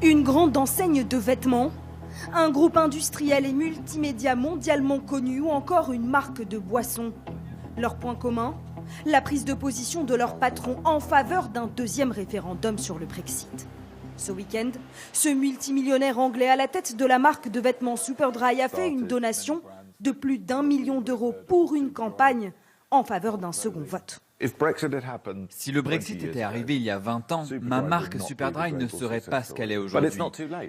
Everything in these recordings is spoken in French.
Une grande enseigne de vêtements, un groupe industriel et multimédia mondialement connu ou encore une marque de boissons. Leur point commun, la prise de position de leur patron en faveur d'un deuxième référendum sur le Brexit. Ce week-end, ce multimillionnaire anglais à la tête de la marque de vêtements Superdry a fait une donation de plus d'1 million d'euros pour une campagne en faveur d'un second vote. Si le Brexit était arrivé il y a 20 ans, ma marque Superdry ne serait pas ce qu'elle est aujourd'hui.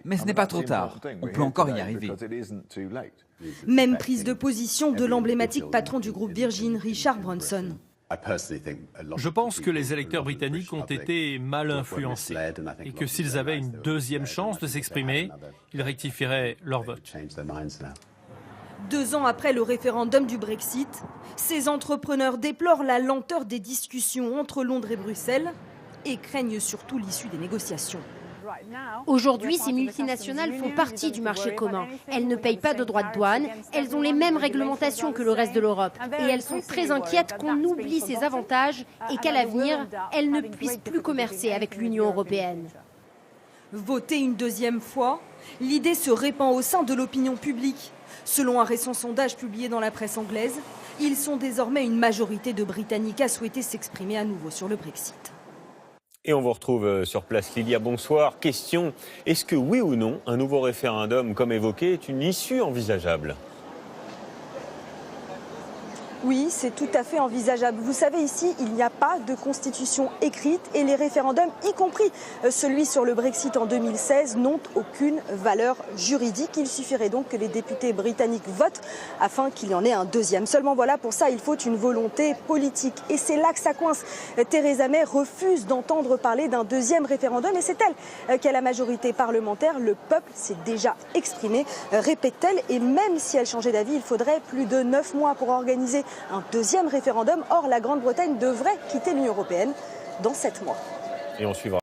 Mais ce n'est pas trop tard, on peut encore y arriver. Même prise de position de l'emblématique patron du groupe Virgin, Richard Branson. Je pense que les électeurs britanniques ont été mal influencés et que s'ils avaient une deuxième chance de s'exprimer, ils rectifieraient leur vote. 2 ans après le référendum du Brexit, ces entrepreneurs déplorent la lenteur des discussions entre Londres et Bruxelles et craignent surtout l'issue des négociations. Aujourd'hui, ces multinationales font partie du marché commun. Elles ne payent pas de droits de douane, elles ont les mêmes réglementations que le reste de l'Europe. Et elles sont très inquiètes qu'on oublie ces avantages et qu'à l'avenir, elles ne puissent plus commercer avec l'Union européenne. Voter une deuxième fois, l'idée se répand au sein de l'opinion publique. Selon un récent sondage publié dans la presse anglaise, ils sont désormais une majorité de Britanniques à souhaiter s'exprimer à nouveau sur le Brexit. Et on vous retrouve sur place, Lilia, bonsoir. Question, est-ce que oui ou non, un nouveau référendum, comme évoqué, est une issue envisageable ? Oui, c'est tout à fait envisageable. Vous savez, ici, il n'y a pas de constitution écrite et les référendums, y compris celui sur le Brexit en 2016, n'ont aucune valeur juridique. Il suffirait donc que les députés britanniques votent afin qu'il y en ait un deuxième. Seulement voilà, pour ça, il faut une volonté politique. Et c'est là que ça coince. Theresa May refuse d'entendre parler d'un deuxième référendum et c'est elle qui a la majorité parlementaire. Le peuple s'est déjà exprimé, répète-t-elle. Et même si elle changeait d'avis, il faudrait plus de 9 mois pour organiser un deuxième référendum. Or, la Grande-Bretagne devrait quitter l'Union européenne dans 7 mois. Et on suivra.